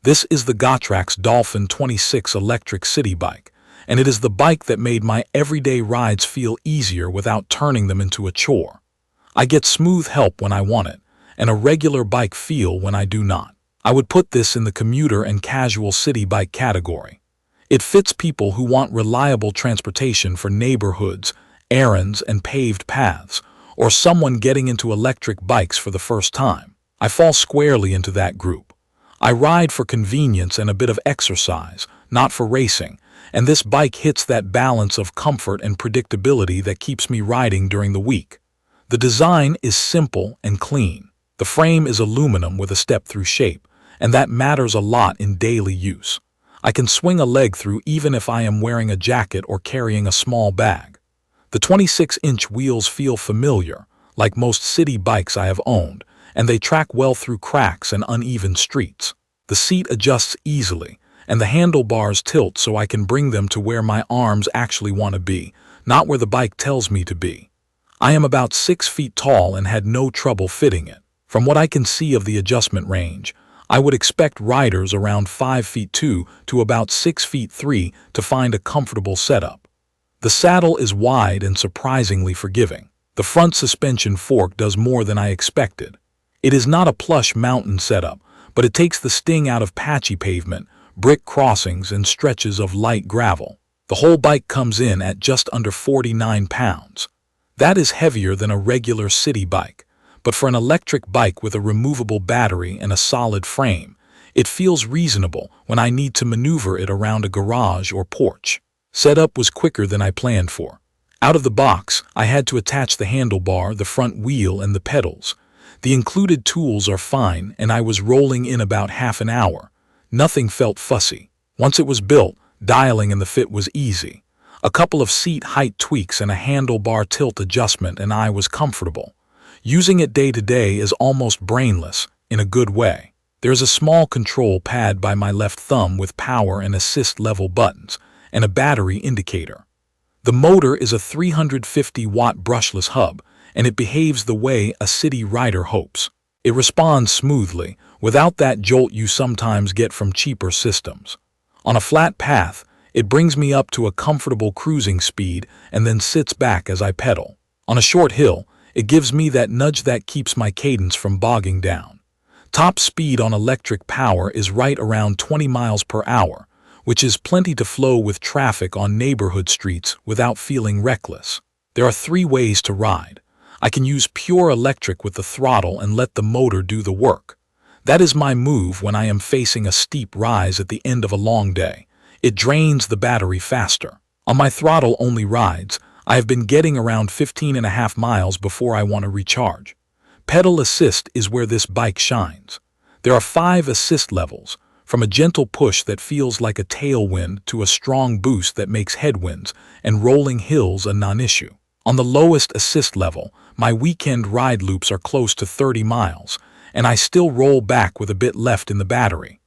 This is the Gotrax Dolphin 26 electric city bike, and it is the bike that made my everyday rides feel easier without turning them into a chore. I get smooth help when I want it, and a regular bike feel when I do not. I would put this in the commuter and casual city bike category. It fits people who want reliable transportation for neighborhoods, errands, and paved paths, or someone getting into electric bikes for the first time. I fall squarely into that group. I ride for convenience and a bit of exercise, not for racing, and this bike hits that balance of comfort and predictability that keeps me riding during the week. The design is simple and clean. The frame is aluminum with a step-through shape, and that matters a lot in daily use. I can swing a leg through even if I am wearing a jacket or carrying a small bag. The 26-inch wheels feel familiar, like most city bikes I have owned, and they track well through cracks and uneven streets. The seat adjusts easily, and the handlebars tilt so I can bring them to where my arms actually want to be, not where the bike tells me to be. I am about 6 feet tall and had no trouble fitting it. From what I can see of the adjustment range, I would expect riders around 5 feet 2 to about 6 feet 3 to find a comfortable setup. The saddle is wide and surprisingly forgiving. The front suspension fork does more than I expected. It is not a plush mountain setup, but it takes the sting out of patchy pavement, brick crossings, and stretches of light gravel. The whole bike comes in at just under 49 pounds. That is heavier than a regular city bike, but for an electric bike with a removable battery and a solid frame, it feels reasonable when I need to maneuver it around a garage or porch. Setup was quicker than I planned for. Out of the box, I had to attach the handlebar, the front wheel, and the pedals. The included tools are fine, and I was rolling in about half an hour. Nothing felt fussy. Once it was built, dialing and the fit was easy. A couple of seat height tweaks and a handlebar tilt adjustment, and I was comfortable. Using it day to day is almost brainless, in a good way. There's a small control pad by my left thumb with power and assist level buttons, and a battery indicator. The motor is a 350-watt brushless hub, and it behaves the way a city rider hopes. It responds smoothly, without that jolt you sometimes get from cheaper systems. On a flat path, it brings me up to a comfortable cruising speed and then sits back as I pedal. On a short hill, it gives me that nudge that keeps my cadence from bogging down. Top speed on electric power is right around 20 miles per hour, which is plenty to flow with traffic on neighborhood streets without feeling reckless. There are 3 ways to ride. I can use pure electric with the throttle and let the motor do the work. That is my move when I am facing a steep rise at the end of a long day. It drains the battery faster. On my throttle-only rides, I have been getting around 15.5 miles before I want to recharge. Pedal assist is where this bike shines. There are 5 assist levels, from a gentle push that feels like a tailwind to a strong boost that makes headwinds and rolling hills a non-issue. On the lowest assist level, my weekend ride loops are close to 30 miles, and I still roll back with a bit left in the battery.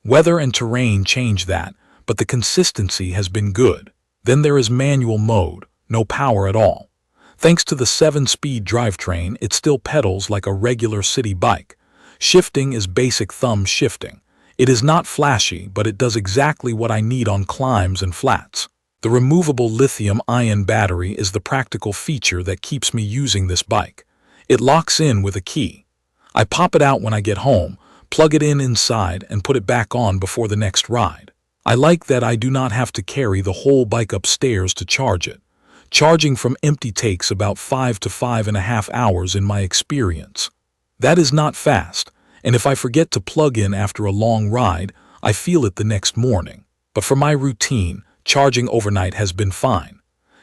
Weather and terrain change that, but the consistency has been good. Then there is manual mode, no power at all. Thanks to the 7-speed drivetrain, it still pedals like a regular city bike. Shifting is basic thumb shifting. It is not flashy, but it does exactly what I need on climbs and flats. The removable lithium-ion battery is the practical feature that keeps me using this bike. It locks in with a key. I pop it out when I get home, plug it in inside, and put it back on before the next ride. I like that I do not have to carry the whole bike upstairs to charge it. Charging from empty takes about 5 to 5.5 hours in my experience. That is not fast, and if I forget to plug in after a long ride, I feel it the next morning. But for my routine, charging overnight has been fine.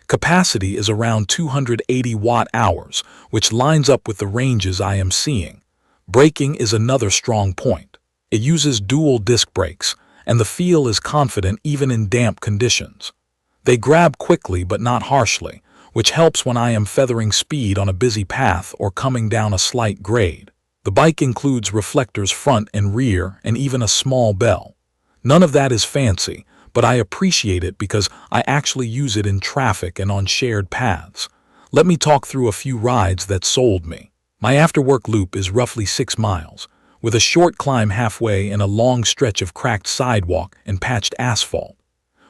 Capacity is around 280 watt-hours, which lines up with the ranges I am seeing. Braking is another strong point. It uses dual disc brakes, and the feel is confident even in damp conditions. They grab quickly but not harshly, which helps when I am feathering speed on a busy path or coming down a slight grade. The bike includes reflectors front and rear and even a small bell. None of that is fancy, but I appreciate it because I actually use it in traffic and on shared paths. Let me talk through a few rides that sold me. My after-work loop is roughly 6 miles, with a short climb halfway and a long stretch of cracked sidewalk and patched asphalt.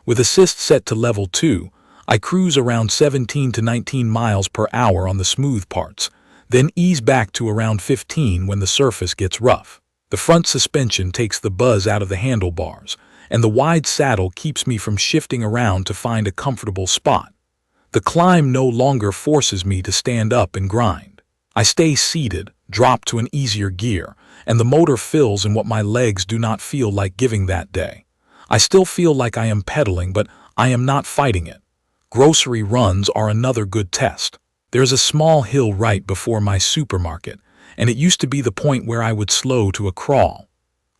With assist set to level 2, I cruise around 17 to 19 miles per hour on the smooth parts, then ease back to around 15 when the surface gets rough. The front suspension takes the buzz out of the handlebars, and the wide saddle keeps me from shifting around to find a comfortable spot. The climb no longer forces me to stand up and grind. I stay seated, drop to an easier gear, and the motor fills in what my legs do not feel like giving that day. I still feel like I am pedaling, but I am not fighting it. Grocery runs are another good test. There's a small hill right before my supermarket, and it used to be the point where I would slow to a crawl.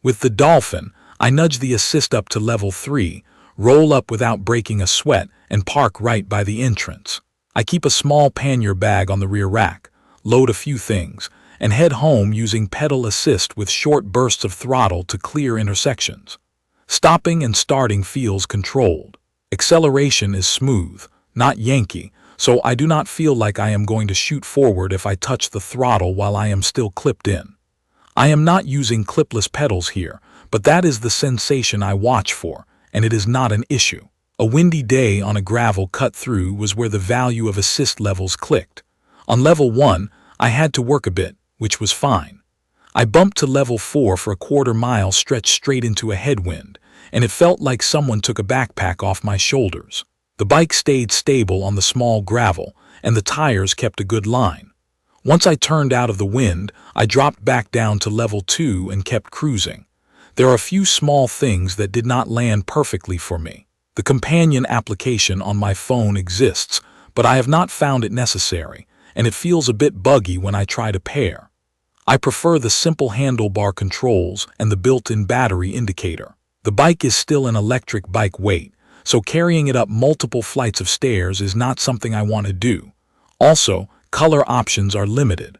With the Dolphin, I nudge the assist up to level 3, roll up without breaking a sweat, and park right by the entrance. I keep a small pannier bag on the rear rack, load a few things, and head home using pedal assist with short bursts of throttle to clear intersections. Stopping and starting feels controlled. Acceleration is smooth, not Yankee, so I do not feel like I am going to shoot forward if I touch the throttle while I am still clipped in. I am not using clipless pedals here, but that is the sensation I watch for, and it is not an issue. A windy day on a gravel cut-through was where the value of assist levels clicked. On level 1, I had to work a bit, which was fine. I bumped to level 4 for a quarter-mile stretch straight into a headwind, and it felt like someone took a backpack off my shoulders. The bike stayed stable on the small gravel, and the tires kept a good line. Once I turned out of the wind, I dropped back down to level 2 and kept cruising. There are a few small things that did not land perfectly for me. The companion application on my phone exists, but I have not found it necessary, and it feels a bit buggy when I try to pair. I prefer the simple handlebar controls and the built-in battery indicator. The bike is still an electric bike weight, so carrying it up multiple flights of stairs is not something I want to do. Also, color options are limited.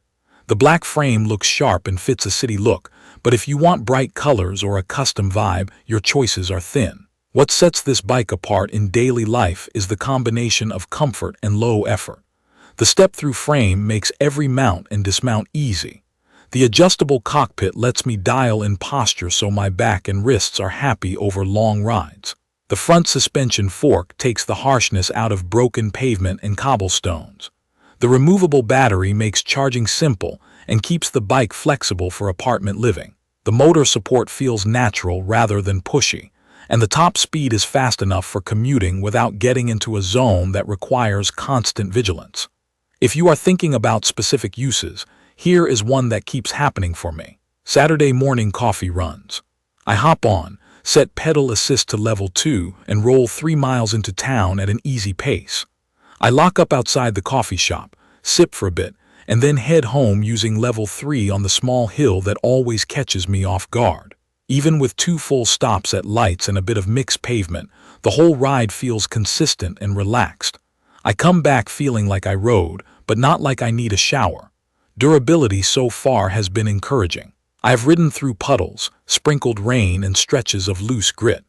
The black frame looks sharp and fits a city look, but if you want bright colors or a custom vibe, your choices are thin. What sets this bike apart in daily life is the combination of comfort and low effort. The step-through frame makes every mount and dismount easy. The adjustable cockpit lets me dial in posture so my back and wrists are happy over long rides. The front suspension fork takes the harshness out of broken pavement and cobblestones. The removable battery makes charging simple and keeps the bike flexible for apartment living. The motor support feels natural rather than pushy, and the top speed is fast enough for commuting without getting into a zone that requires constant vigilance. If you are thinking about specific uses, here is one that keeps happening for me. Saturday morning coffee runs. I hop on, set pedal assist to level 2, and roll 3 miles into town at an easy pace. I lock up outside the coffee shop, sip for a bit, and then head home using level 3 on the small hill that always catches me off guard. Even with 2 full stops at lights and a bit of mixed pavement, the whole ride feels consistent and relaxed. I come back feeling like I rode, but not like I need a shower. Durability so far has been encouraging. I have ridden through puddles, sprinkled rain, and stretches of loose grit.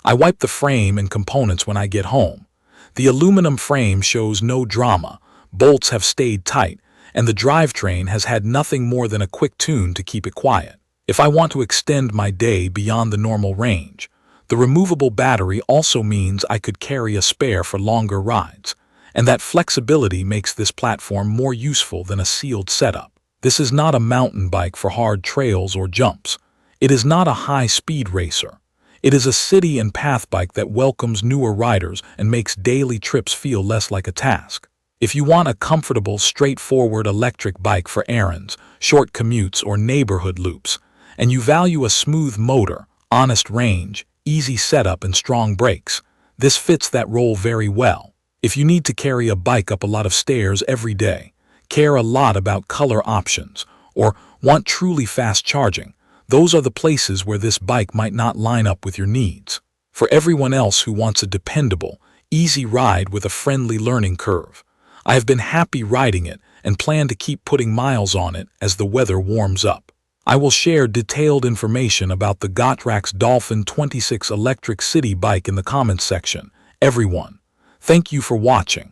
I wipe the frame and components when I get home. The aluminum frame shows no drama, bolts have stayed tight, and the drivetrain has had nothing more than a quick tune to keep it quiet. If I want to extend my day beyond the normal range, the removable battery also means I could carry a spare for longer rides, and that flexibility makes this platform more useful than a sealed setup. This is not a mountain bike for hard trails or jumps. It is not a high-speed racer. It is a city and path bike that welcomes newer riders and makes daily trips feel less like a task. If you want a comfortable, straightforward electric bike for errands, short commutes, or neighborhood loops, and you value a smooth motor, honest range, easy setup, and strong brakes, this fits that role very well. If you need to carry a bike up a lot of stairs every day, care a lot about color options, or want truly fast charging, those are the places where this bike might not line up with your needs. For everyone else who wants a dependable, easy ride with a friendly learning curve, I have been happy riding it and plan to keep putting miles on it as the weather warms up. I will share detailed information about the Gotrax Dolphin 26 electric city bike in the comments section. Everyone, thank you for watching.